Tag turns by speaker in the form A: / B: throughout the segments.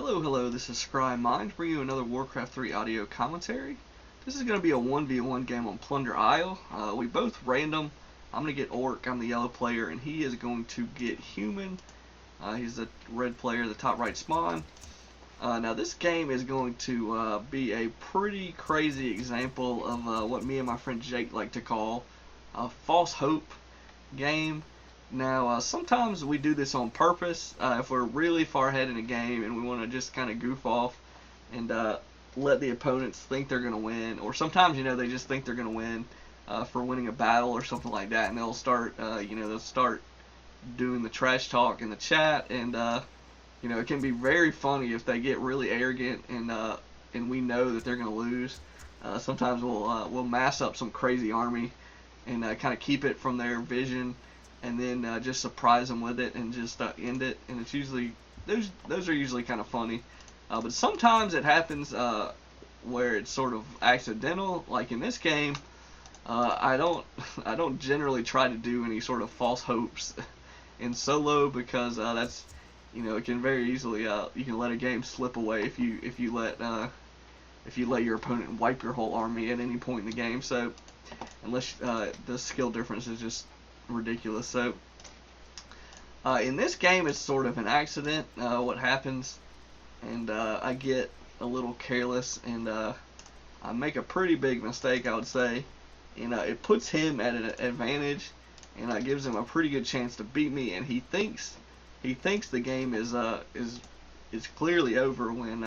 A: Hello, this is Scry Mind bringing you another Warcraft 3 audio commentary. This is going to be a 1v1 game on Plunder Isle. We both random. I'm going to get Orc, I'm the yellow player, and he is going to get Human. He's the red player, the top right spawn. Now this game is going to be a pretty crazy example of what me and my friend Jake like to call a false hope game. Now, sometimes we do this on purpose if we're really far ahead in a game and we want to just kind of goof off and let the opponents think they're going to win. Or sometimes, they just think they're going to win for winning a battle or something like that, and they'll start, they'll start doing the trash talk in the chat, and it can be very funny if they get really arrogant and we know that they're going to lose. Sometimes we'll mass up some crazy army and kind of keep it from their vision, and then just surprise them with it and just end it. And it's usually those are usually kind of funny, but sometimes it happens where it's sort of accidental. Like in this game, I don't generally try to do any sort of false hopes in solo, because that's it can very easily you can let a game slip away if you let your opponent wipe your whole army at any point in the game. So unless the skill difference is just ridiculous. So in this game it's sort of an accident what happens, and I get a little careless and I make a pretty big mistake, I would say, and it puts him at an advantage, and gives him a pretty good chance to beat me, and he thinks the game is clearly over when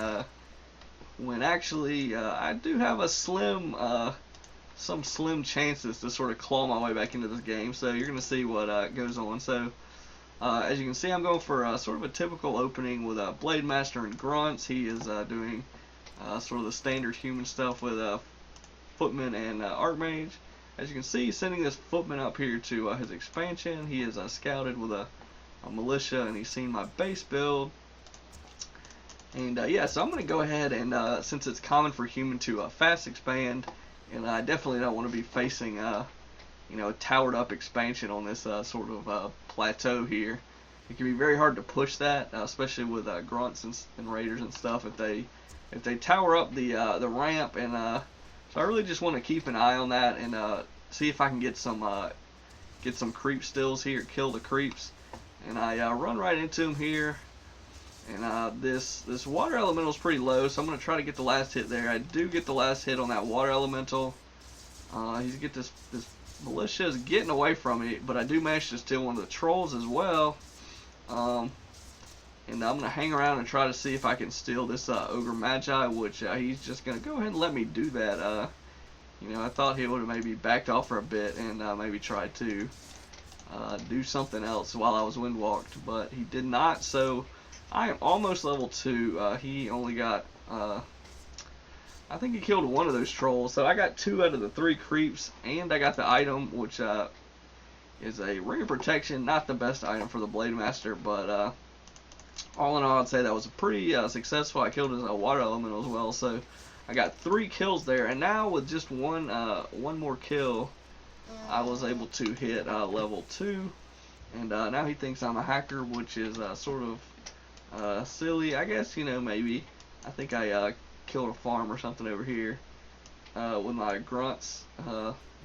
A: actually I do have a some slim chances to sort of claw my way back into this game. So you're going to see what goes on. So as you can see, I'm going for sort of a typical opening with Blade Master and Grunts. He is doing sort of the standard human stuff with Footman and Archmage. As you can see, he's sending this Footman up here to his expansion. He is scouted with a militia, and he's seen my base build. And yeah, so I'm going to go ahead and since it's common for human to fast expand, and I definitely don't want to be facing a towered up expansion on this sort of plateau here. It can be very hard to push that, especially with grunts and raiders and stuff, if they tower up the ramp. And so I really just want to keep an eye on that and see if I can get some creep stills here, kill the creeps. And I run right into him here. And this water elemental is pretty low, so I'm going to try to get the last hit there. I do get the last hit on that water elemental. He's get this militia is getting away from me, but I do manage to steal one of the trolls as well. And I'm going to hang around and try to see if I can steal this Ogre Magi, which he's just going to go ahead and let me do that. I thought he would have maybe backed off for a bit and maybe tried to do something else while I was windwalked, but he did not. So I am almost level 2. He only got, I think he killed one of those trolls. So I got 2 out of the 3 creeps, and I got the item, which is a Ring of Protection. Not the best item for the Blade Master, but all in all, I'd say that was pretty successful. I killed his water elemental as well, so I got 3 kills there. And now with just one more kill, I was able to hit level 2. And now he thinks I'm a hacker, which is sort of silly, I guess. Maybe I think I killed a farm or something over here with my grunts.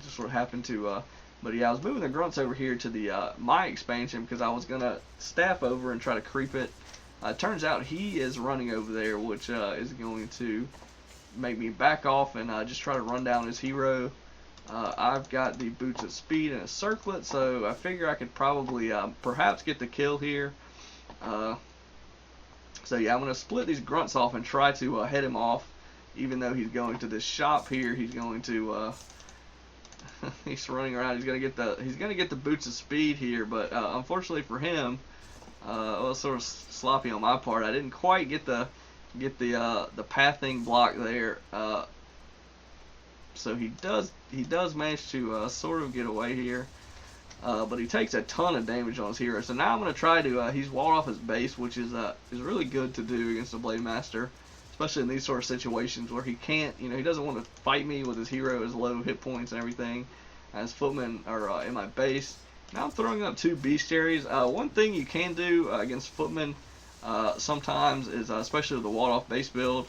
A: Just sort of happened to but yeah, I was moving the grunts over here to the my expansion because I was gonna staff over and try to creep it. Turns out he is running over there, which is going to make me back off and just try to run down his hero. I've got the boots of speed and a circlet, so I figure I could probably perhaps get the kill here. So yeah, I'm going to split these grunts off and try to head him off. Even though he's going to this shop here, he's going to he's running around. He's going to get the boots of speed here, but unfortunately for him, it was sort of sloppy on my part. I didn't quite get the pathing block there. So he does manage to sort of get away here. But he takes a ton of damage on his hero. So now I'm going to try to, he's walled off his base, which is really good to do against the Blade Master, especially in these sort of situations where he can't, he doesn't want to fight me with his hero, his low hit points and everything. His footmen are in my base. Now I'm throwing up 2 bestiaries. One thing you can do against footmen sometimes is especially with the walled-off base build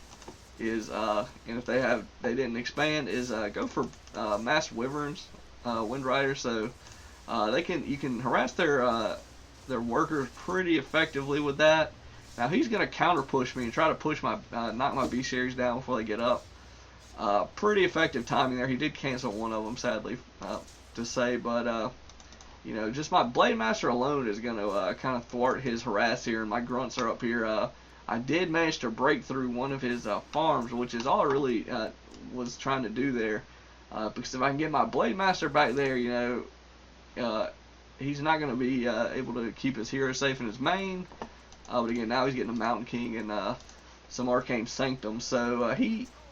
A: is and if they didn't expand is go for masked wyverns, wind riders, so you can harass their workers pretty effectively with that. Now he's gonna counter push me and try to push my knock my bestiaries down before they get up. Pretty effective timing there. He did cancel one of them, sadly to say, but you know, just my Blade Master alone is going to kind of thwart his harass here, and my grunts are up here. I did manage to break through one of his farms, which is all I really was trying to do there. Because if I can get my Blade Master back there, you know, he's not going to be able to keep his hero safe in his main. But again, now he's getting a Mountain King and some Arcane Sanctum. So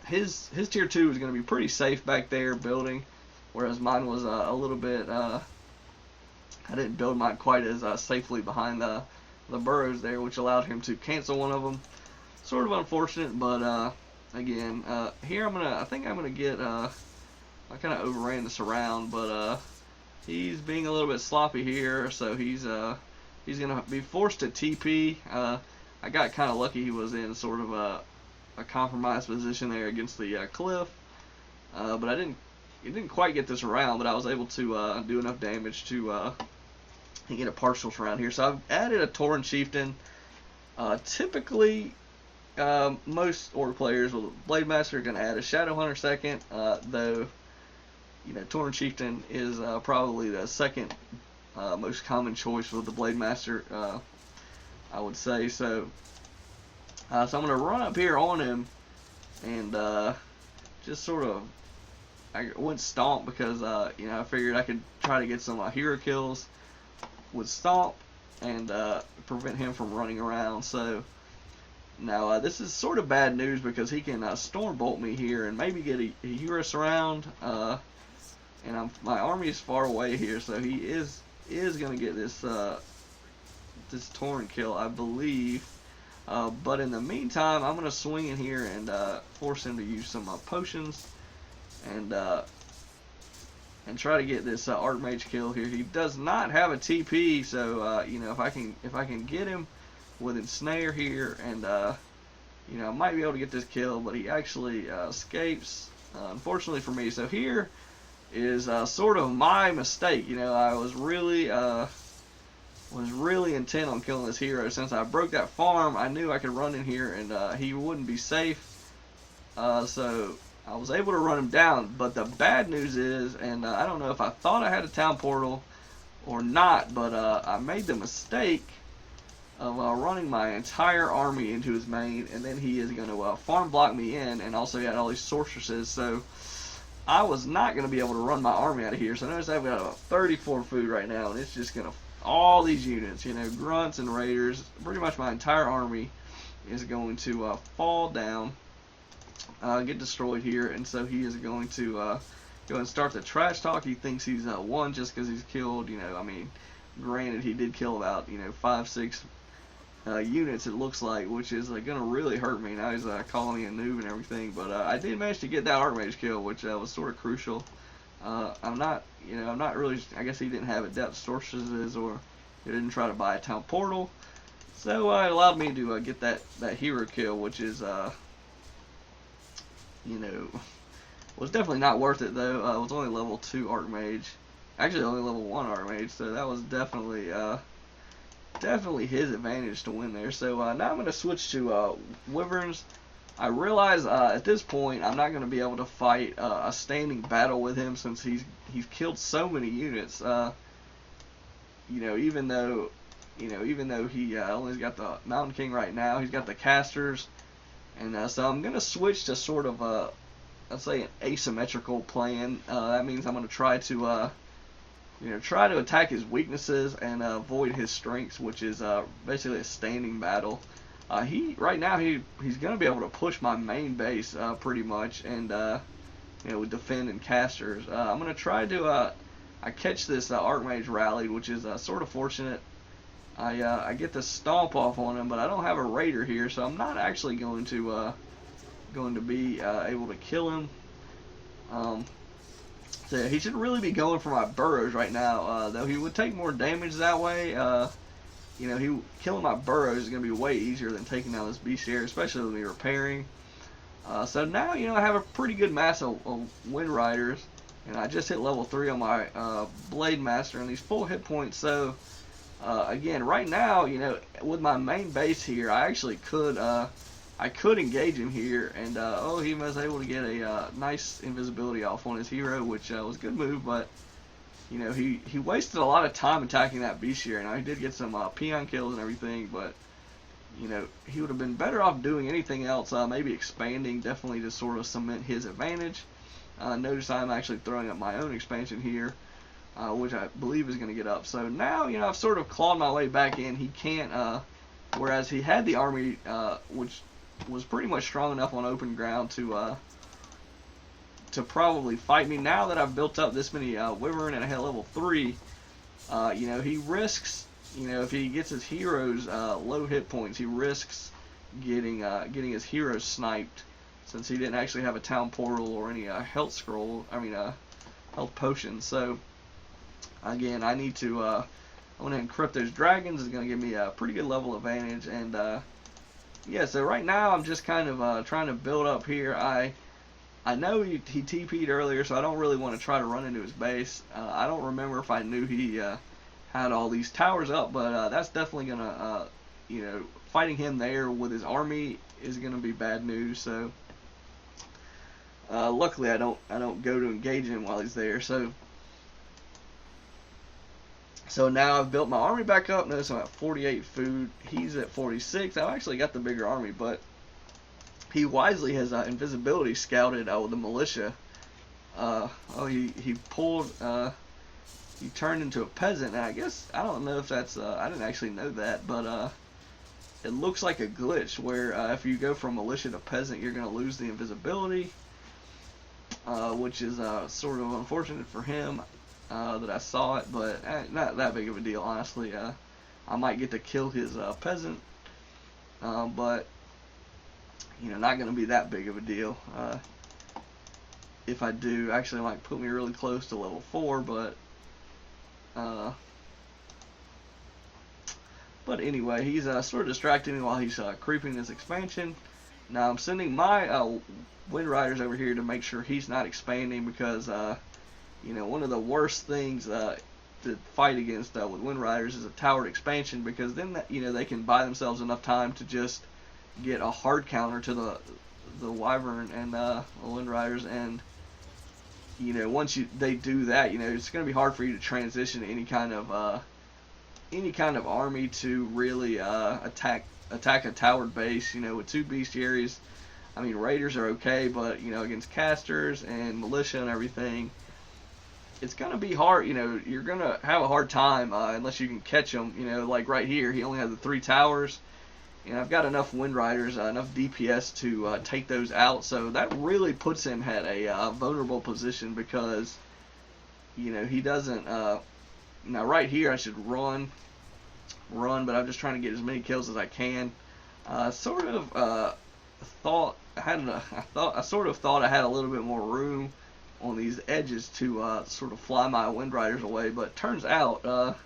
A: his tier 2 is going to be pretty safe back there building, whereas mine was a little bit... I didn't build mine quite as safely behind the burrows there, which allowed him to cancel one of them. Sort of unfortunate, but again, here I think I'm gonna get. I kind of overran this around, but he's being a little bit sloppy here, so he's gonna be forced to TP. I got kind of lucky; he was in sort of a compromised position there against the cliff, but it didn't quite get this around, but I was able to do enough damage to get a partial around here. So I've added a Tauren Chieftain. Typically, most Orc players with Blade Master are going to add a Shadow Hunter second, though, you know, Tauren Chieftain is probably the second most common choice with the Blade Master, I would say. So I'm going to run up here on him and just sort of, I went Stomp because, you know, I figured I could try to get some hero kills with Stomp and prevent him from running around. So now this is sort of bad news because he can Stormbolt me here and maybe get a hero surround. And my army is far away here, so he is going to get this this Tauren kill, I believe. But in the meantime, I'm going to swing in here and force him to use some potions and try to get this Archmage kill here. He does not have a TP, so you know, if I can get him with Ensnare here, and you know, I might be able to get this kill, but he actually escapes, unfortunately for me. So here is sort of my mistake. You know, I was really intent on killing this hero. Since I broke that farm, I knew I could run in here and he wouldn't be safe. So I was able to run him down, but the bad news is, and I don't know if I thought I had a town portal or not, but I made the mistake of running my entire army into his main, and then he is going to farm block me in, and also he had all these sorceresses, so I was not going to be able to run my army out of here. So notice I've got about 34 food right now, and it's just going to, all these units, you know, grunts and raiders, pretty much my entire army is going to fall down. Get destroyed here, and so he is going to go and start the trash talk. He thinks he's won just because he's killed, you know, I mean, granted he did kill about, you know, 5-6 units, it looks like, which is going to really hurt me. Now he's calling me a noob and everything, but I did manage to get that Archmage kill, which was sort of crucial. I'm not really, I guess he didn't have adept sorceresses, or he didn't try to buy a town portal, so it allowed me to get that hero kill, which is you know, was definitely not worth it though. It was only level 2 Archmage, actually only level 1 Archmage, so that was definitely his advantage to win there. So now I'm going to switch to Wyverns. I realize at this point I'm not going to be able to fight a standing battle with him since he's killed so many units. You know, even though he only's got the Mountain King right now, he's got the casters. And so I'm going to switch to sort of let's say an asymmetrical plan. That means I'm going to try to try to attack his weaknesses and avoid his strengths, which is basically a standing battle. Right now he's going to be able to push my main base pretty much, and you know, with defend and casters. I'm going to try to I catch this Archmage rallied, which is sort of fortunate. I get the stomp off on him, but I don't have a raider here, so I'm not actually going to be able to kill him. So he should really be going for my burrows right now, though he would take more damage that way. killing my burrows is going to be way easier than taking down this bestiary, especially with me repairing. So now, I have a pretty good mass of Wind Riders, and I just hit level 3 on my Blade Master, and these full hit points. So again, right now, with my main base here, I actually could engage him here, and he was able to get a nice invisibility off on his hero, which was a good move, but he wasted a lot of time attacking that bestiary. Now he did get some peon kills and everything, but he would have been better off doing anything else, maybe expanding, definitely to sort of cement his advantage. Notice I'm actually throwing up my own expansion here, which I believe is going to get up. So now, I've sort of clawed my way back in. He can't, whereas he had the army, which was pretty much strong enough on open ground to probably fight me. Now that I've built up this many Wyvern and I hit level 3, he risks, if he gets his heroes low hit points, he risks getting his heroes sniped, since he didn't actually have a town portal or any health scroll. Health potions. So again, I need to I want to encrypt those dragons. Is going to give me a pretty good level advantage. And yeah, so right now I'm just kind of trying to build up here. I know he TP'd earlier, so I don't really want to try to run into his base. I don't remember if I knew he had all these towers up, but that's definitely gonna, fighting him there with his army is gonna be bad news. So luckily I don't go to engage him while he's there. So now I've built my army back up. Notice I'm at 48 food. He's at 46. I've actually got the bigger army, but he wisely has invisibility scouted with the militia. He pulled. He turned into a peasant, and I guess I don't know if that's. I didn't actually know that, but it looks like a glitch where if you go from militia to peasant, you're going to lose the invisibility, which is sort of unfortunate for him that I saw it, but not that big of a deal, honestly. I might get to kill his peasant, but not going to be that big of a deal. If I do, actually, it might put me really close to level 4, but anyway, he's sort of distracting me while he's creeping his expansion. Now I'm sending my Wind Riders over here to make sure he's not expanding, because one of the worst things to fight against with Wind Riders is a towered expansion, because then they can buy themselves enough time to just get a hard counter to the Wyvern and Wind Riders, and once they do that, it's going to be hard for you to transition to any kind of army to really attack a towered base. With 2 bestiaries, raiders are okay, but against casters and militia and everything, it's going to be hard. You're going to have a hard time unless you can catch them. Like right here, he only has the 3 towers. And I've got enough Wind Riders, enough DPS to take those out. So that really puts him at a vulnerable position, because, he doesn't... now right here I should run, but I'm just trying to get as many kills as I can. I sort of thought I had I had a little bit more room on these edges to sort of fly my Wind Riders away, but turns out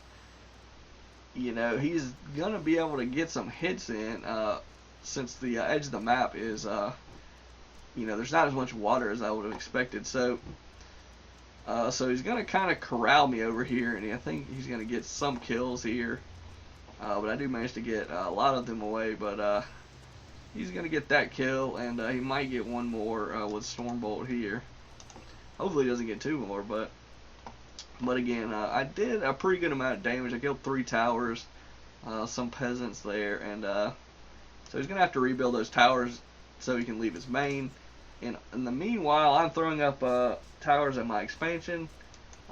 A: he's gonna be able to get some hits in, since the edge of the map is there's not as much water as I would have expected. So he's gonna kind of corral me over here, and I think he's gonna get some kills here, but I do manage to get a lot of them away. But he's gonna get that kill, and he might get one more with Stormbolt here. Hopefully he doesn't get 2 more, but again, I did a pretty good amount of damage. I killed 3 towers, some peasants there, and so he's going to have to rebuild those towers so he can leave his main. And in the meanwhile, I'm throwing up towers at my expansion.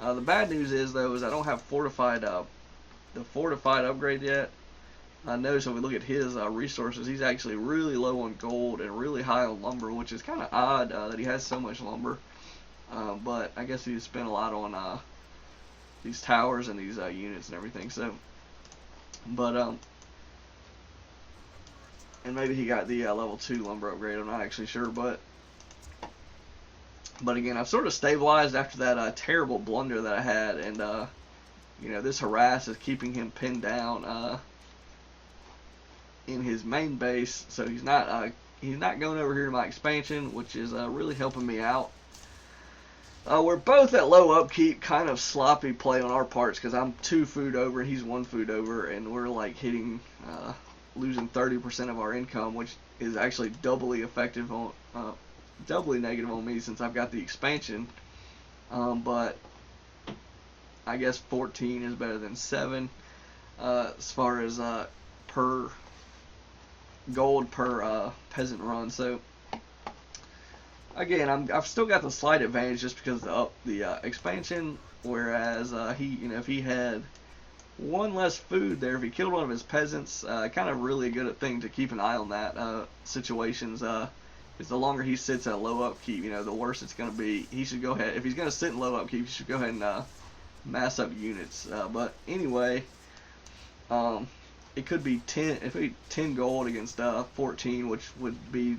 A: The bad news is, though, is I don't have the fortified upgrade yet. Notice if we look at his resources, he's actually really low on gold and really high on lumber, which is kind of odd that he has so much lumber. But I guess he spent a lot on these towers and these units and everything. So, but and maybe he got the level 2 lumber upgrade. I'm not actually sure, but again, I've sort of stabilized after that terrible blunder that I had, and this harass is keeping him pinned down. in his main base, so he's not going over here to my expansion, which is really helping me out. We're both at low upkeep, kind of sloppy play on our parts because I'm 2 food over, he's 1 food over, and we're like hitting, losing 30% of our income, which is actually doubly effective on, doubly negative on me since I've got the expansion. But I guess 14 is better than 7 as far as per gold per peasant run. So again, I've still got the slight advantage just because of the expansion. Whereas if he had 1 less food there, if he killed one of his peasants, kind of really a good thing to keep an eye on that situations. Because the longer he sits at low upkeep, the worse it's going to be. He should go ahead, if he's going to sit in low upkeep, he should go ahead and mass up units. But anyway, it could be 10 gold against 14, which would be,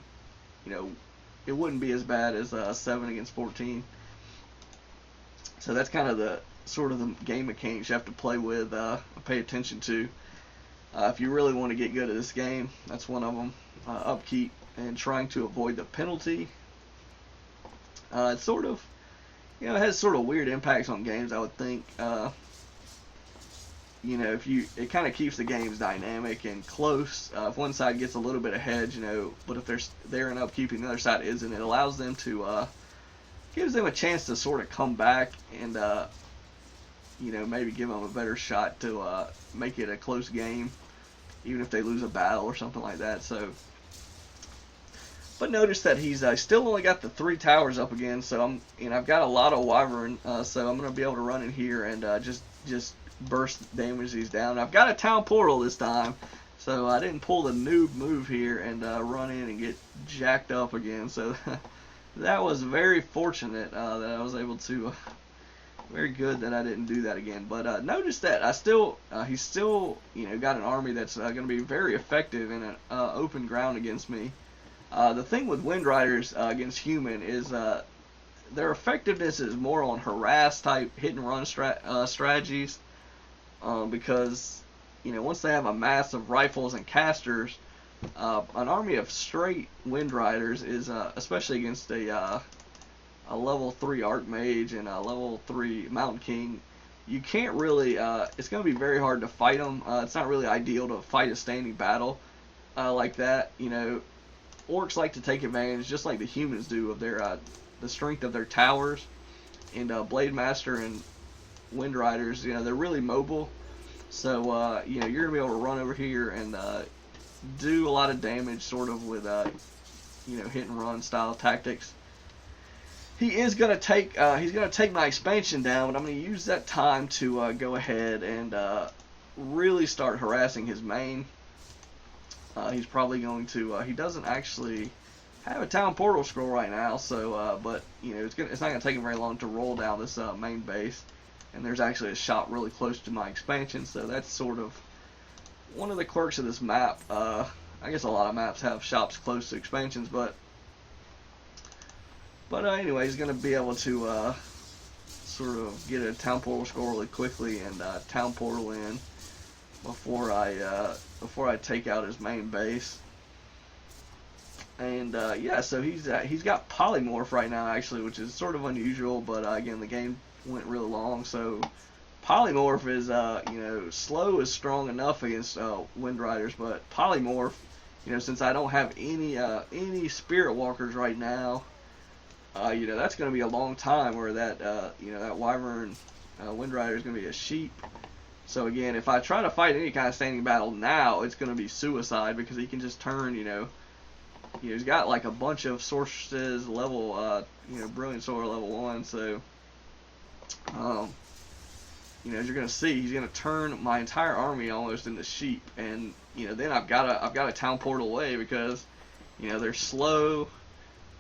A: it wouldn't be as bad as 7 against 14. So that's kind of the sort of the game mechanics you have to play with, pay attention to. If you really want to get good at this game, that's one of them. Upkeep and trying to avoid the penalty. It's sort of, it has sort of weird impacts on games, I would think. It kind of keeps the games dynamic and close. If one side gets a little bit ahead, but if they're in upkeep and the other side isn't, it allows them to, gives them a chance to sort of come back and, maybe give them a better shot to make it a close game, even if they lose a battle or something like that. So, but notice that he's still only got the 3 towers up again. So I've got a lot of wyvern, so I'm gonna be able to run in here and just burst damage these down. I've got a town portal this time, so I didn't pull the noob move here and run in and get jacked up again. So that was very fortunate that I was able to. Very good that I didn't do that again. But notice that he's still got an army that's going to be very effective in an open ground against me. The thing with Wind Riders against human is their effectiveness is more on harass type hit and run strategies, because once they have a mass of rifles and casters, an army of straight Wind Riders is especially against a level 3 Archmage and a level 3 Mountain King, you can't really, it's going to be very hard to fight them. It's not really ideal to fight a standing battle like that. Orcs like to take advantage, just like the humans do, of their the strength of their towers. And Blade Master and Wind Riders, they're really mobile. So, you're going to be able to run over here and do a lot of damage sort of with, hit and run style tactics. He is going to take my expansion down, but I'm going to use that time to go ahead and really start harassing his main. He's probably going to, he doesn't actually have a town portal scroll right now, so, but, it's not going to take him very long to roll down this main base. And there's actually a shop really close to my expansion, so that's sort of one of the quirks of this map. I guess a lot of maps have shops close to expansions, but anyway, he's going to be able to sort of get a town portal scroll really quickly and town portal in before I take out his main base. And yeah, so he's got polymorph right now actually, which is sort of unusual, but again, the game went really long, so polymorph is slow is strong enough against Wind Riders, but polymorph, since I don't have any spirit walkers right now, that's going to be a long time where that that wyvern Wind Rider is going to be a sheep. So again, if I try to fight any kind of standing battle now, it's going to be suicide, because he can just turn, he's got like a bunch of sorceresses level, brilliant sword level 1, so as you're going to see, he's going to turn my entire army almost into sheep, and then I've got a town portal away, because they're slow,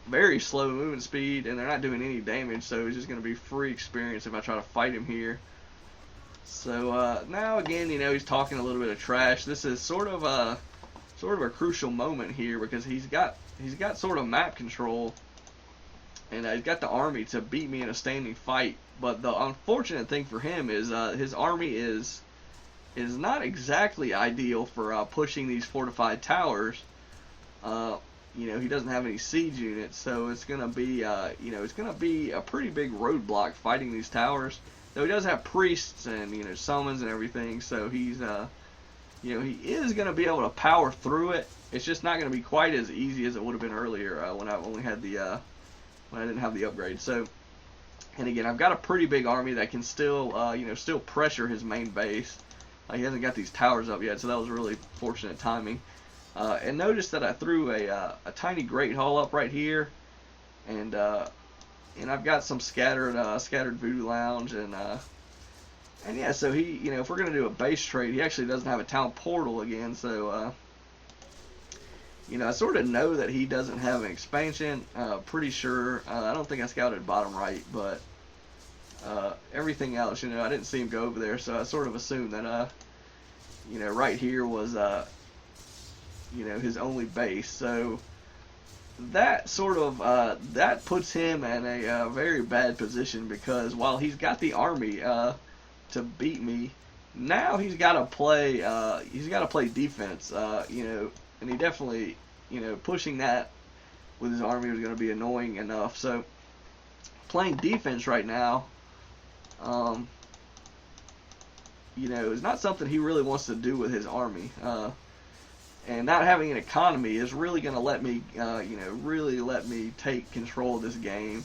A: very slow movement speed, and they're not doing any damage, so it's just going to be free experience if I try to fight him here. So now again, he's talking a little bit of trash. This is sort of a crucial moment here, because he's got sort of map control, and he's got the army to beat me in a standing fight. But the unfortunate thing for him is his army is is not exactly ideal for pushing these fortified towers. He doesn't have any siege units, so it's gonna be, it's gonna be a pretty big roadblock fighting these towers. Though he does have priests and summons and everything, so he's, he is gonna be able to power through it. It's just not gonna be quite as easy as it would have been earlier when I only had the when I didn't have the upgrade. So, and again, I've got a pretty big army that can still, still pressure his main base. He hasn't got these towers up yet, so that was really fortunate timing. And notice that I threw a tiny Great Hall up right here, and I've got some scattered Voodoo Lounge, and yeah, so he, if we're gonna do a base trade, he actually doesn't have a town portal again, so I sort of know that he doesn't have an expansion. Pretty sure. I don't think I scouted bottom right, but everything else, I didn't see him go over there, so I sort of assumed that right here was his only base. So that sort of that puts him in a very bad position, because while he's got the army to beat me, now he's got to play defense. And he definitely, pushing that with his army was going to be annoying enough. So playing defense right now, is not something he really wants to do with his army. And not having an economy is really going to let me, really let me take control of this game.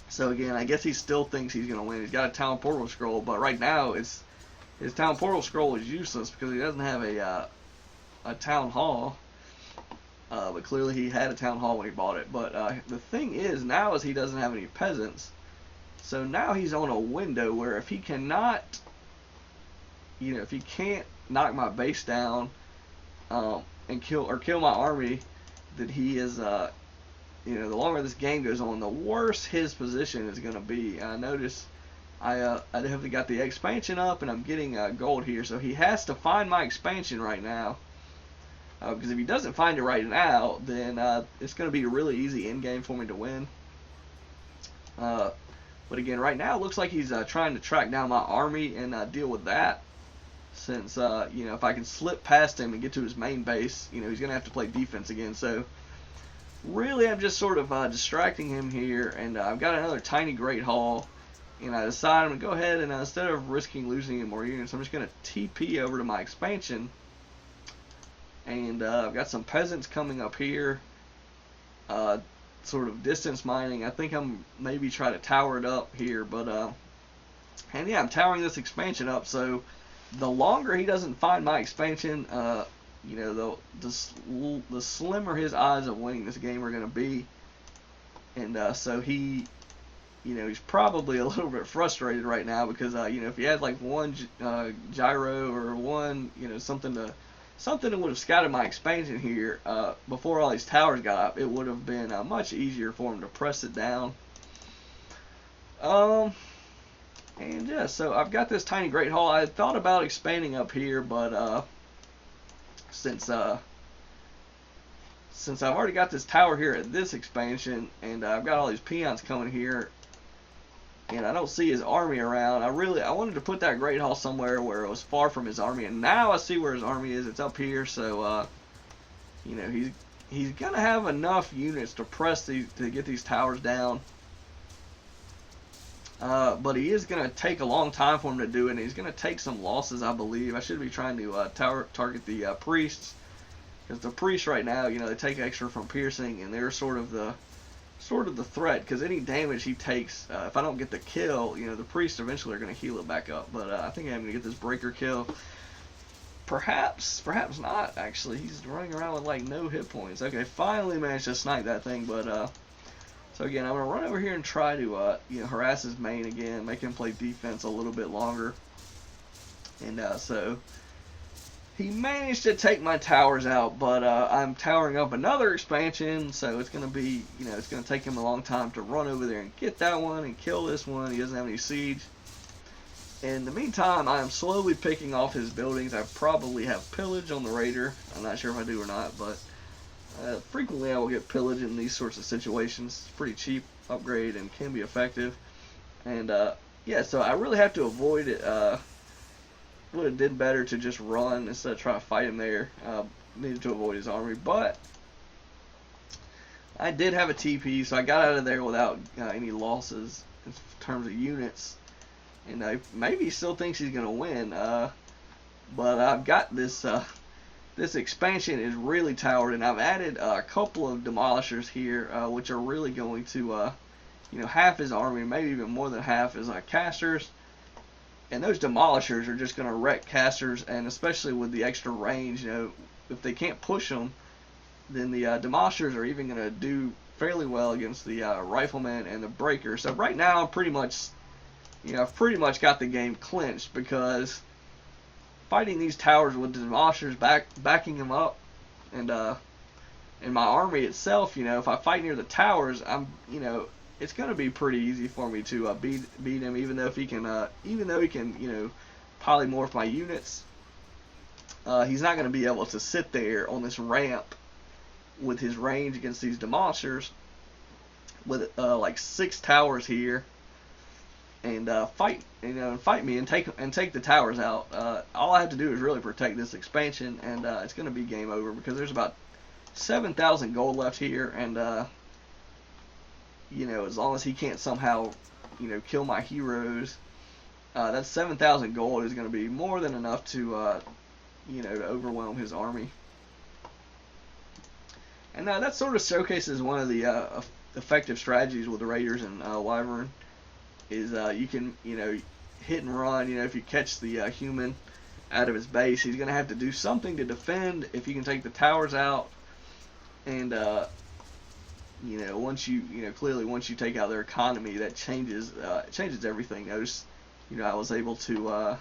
A: So again, I guess he still thinks he's going to win. He's got a town portal scroll, but right now his town portal scroll is useless because he doesn't have a town hall. But clearly he had a town hall when he bought it. But the thing is, now is he doesn't have any peasants. So now he's on a window where if he cannot, if he can't knock my base down and kill my army, that he is, the longer this game goes on, the worse his position is going to be. Notice I have got the expansion up and I'm getting gold here, so he has to find my expansion right now. Because if he doesn't find it right now, then it's going to be a really easy end game for me to win. But again, right now it looks like he's trying to track down my army and deal with that. Since if I can slip past him and get to his main base, he's going to have to play defense again. So really, I'm just sort of distracting him here, and I've got another tiny Great Hall. And I decide I'm going to go ahead and instead of risking losing any more units, I'm just going to TP over to my expansion. And I've got some peasants coming up here, sort of distance mining. I think I'm maybe try to tower it up here, but and yeah, I'm towering this expansion up. So the longer he doesn't find my expansion, the slimmer his odds of winning this game are going to be. And so he, he's probably a little bit frustrated right now because if he had like one gyro or one, something that would have scouted my expansion here before all these towers got up, it would have been much easier for him to press it down. And yeah, so I've got this tiny Great Hall. I thought about expanding up here, but since I've already got this tower here at this expansion, and I've got all these peons coming here, and I don't see his army around. I wanted to put that Great Hall somewhere where it was far from his army, and now I see where his army is. It's up here, so he's gonna have enough units to press to get these towers down. But he is going to take a long time for him to do it, and he's going to take some losses, I believe. I should be trying to target the priests, because the priests right now, they take extra from piercing, and they're sort of the threat, because any damage he takes, if I don't get the kill, the priests eventually are going to heal it back up. But I think I'm going to get this breaker kill. Perhaps not, actually. He's running around with like no hit points. Okay, finally managed to snipe that thing, but so again, I'm going to run over here and try to harass his main again, make him play defense a little bit longer. And so he managed to take my towers out, but I'm towering up another expansion, so it's going to be, it's going to take him a long time to run over there and get that one and kill this one. He doesn't have any siege. In the meantime, I am slowly picking off his buildings. I probably have pillage on the raider. I'm not sure if I do or not, but frequently I will get pillage in these sorts of situations. It's pretty cheap upgrade and can be effective. And yeah, so I really have to avoid it. Would have did better to just run instead of trying to fight him there. Needed to avoid his army, but I did have a TP, so I got out of there without any losses in terms of units. And I maybe still thinks he's gonna win, but I've got this. This expansion is really towered, and I've added a couple of demolishers here, which are really going to, half his army, maybe even more than half, is casters. And those demolishers are just going to wreck casters, and especially with the extra range, if they can't push them, then the demolishers are even going to do fairly well against the riflemen and the breakers. So right now, I've pretty much got the game clinched, because fighting these towers with the demolishers backing them up, and my army itself, if I fight near the towers, it's going to be pretty easy for me to beat him, even though he can polymorph my units. He's not going to be able to sit there on this ramp with his range against these demolishers with like 6 towers here, and fight me and take the towers out. All I have to do is really protect this expansion, and it's going to be game over, because there's about 7,000 gold left here, and as long as he can't somehow, kill my heroes, that 7,000 gold is going to be more than enough to, to overwhelm his army. And that sort of showcases one of the effective strategies with the Raiders and Wyvern, is you can, hit and run. If you catch the human out of his base, he's going to have to do something to defend. If you can take the towers out, and once clearly once you take out their economy, that changes everything. Notice, I was able to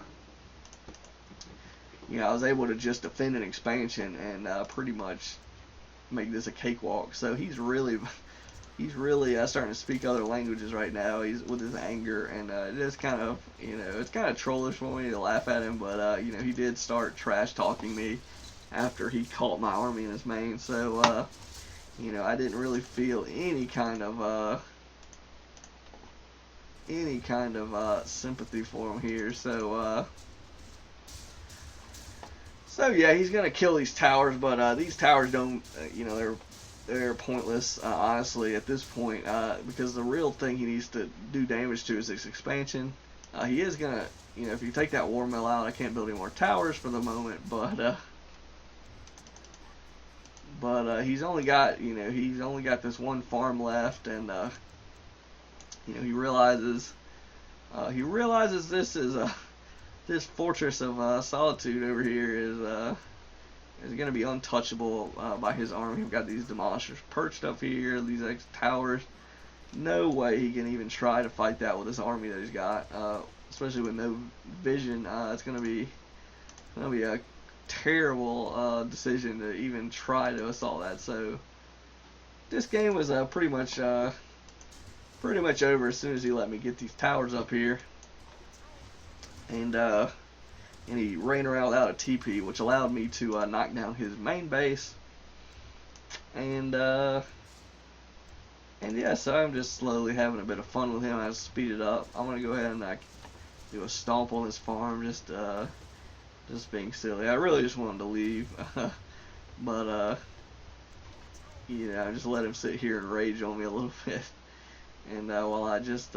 A: just defend an expansion and pretty much make this a cakewalk. So he's really starting to speak other languages right now. He's with his anger, and it is kind of it's kind of trollish for me to laugh at him, but he did start trash talking me after he caught my army in his main. So I didn't really feel any kind of sympathy for him here. So yeah, he's gonna kill these towers, but these towers don't, they're pointless, honestly, at this point, because the real thing he needs to do damage to is this expansion. He is gonna, if you take that war mill out, I can't build any more towers for the moment, but he's only got this one farm left, and he realizes this fortress of solitude over here is going to be untouchable by his army. We've got these demolishers perched up here, these towers. No way he can even try to fight that with this army that he's got, especially with no vision. It's going to be a terrible decision to even try to assault that. So this game was pretty much over as soon as he let me get these towers up here, and he ran around without a TP, which allowed me to knock down his main base, and yeah, so I'm just slowly having a bit of fun with him. I speed it up. I'm gonna go ahead and do a stomp on his farm, just being silly. I really just want him to leave, but I just let him sit here and rage on me a little bit, and while I just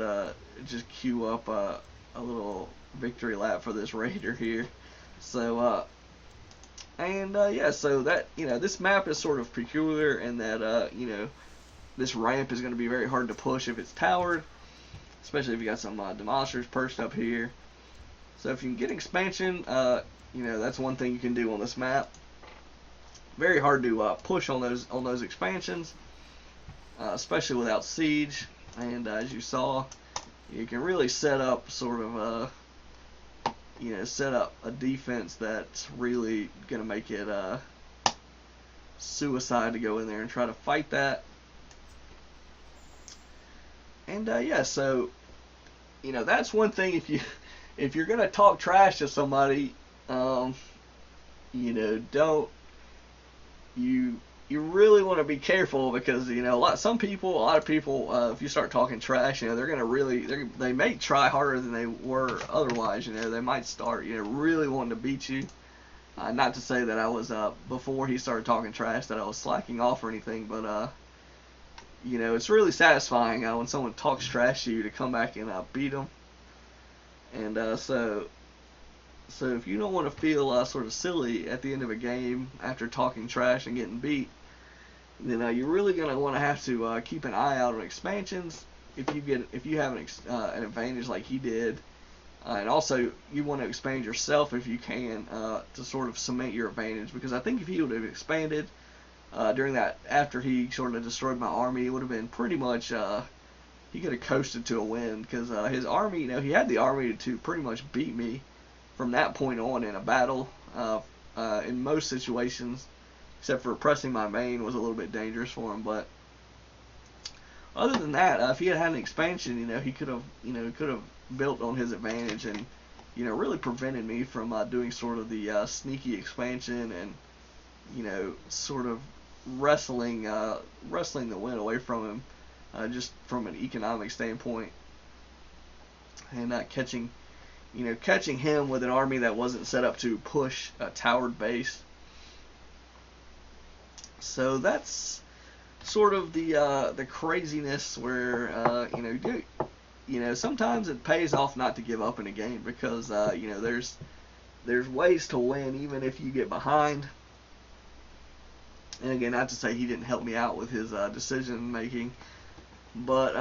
A: queue up a little victory lap for this raider here. So yeah, so that this map is sort of peculiar in that this ramp is going to be very hard to push if it's towered, especially if you got some demolishers perched up here. So if you can get expansion, that's one thing you can do on this map. Very hard to push on those expansions, especially without siege. And as you saw, you can really set up sort of set up a defense that's really gonna make it suicide to go in there and try to fight that. And yeah, so that's one thing. If you're gonna talk trash to somebody, don't you really want to be careful because a lot of people, if you start talking trash, they're gonna they may try harder than they were otherwise. They might start really wanting to beat you. Not to say that I was before he started talking trash that I was slacking off or anything, but it's really satisfying when someone talks trash to you to come back and beat them. And so if you don't want to feel sort of silly at the end of a game after talking trash and getting beat, then you're really gonna want to have to keep an eye out on expansions if you have an advantage like he did, and also you want to expand yourself if you can to sort of cement your advantage, because I think if he would have expanded during that after he sort of destroyed my army, it would have been pretty much he could have coasted to a win, because his army, he had the army to pretty much beat me from that point on in a battle. In most situations, except for pressing my main was a little bit dangerous for him. But other than that, if he had had an expansion, he could have built on his advantage and really prevented me from doing sort of the sneaky expansion and sort of wrestling the win away from him, just from an economic standpoint, and catching him with an army that wasn't set up to push a towered base. So that's sort of the craziness where sometimes it pays off not to give up in a game, because there's ways to win even if you get behind. And again, not to say he didn't help me out with his decision making, but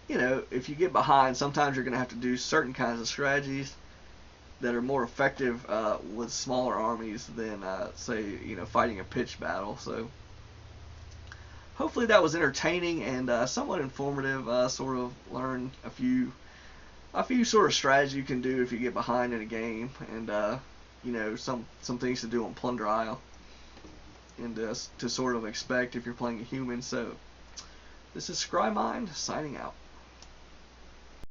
A: if you get behind, sometimes you're going to have to do certain kinds of strategies that are more effective with smaller armies than, say, fighting a pitched battle. So hopefully that was entertaining and somewhat informative. Sort of learn a few sort of strategies you can do if you get behind in a game, and some things to do on Plunder Isle, and to sort of expect if you're playing a human. So this is Scrymind signing out.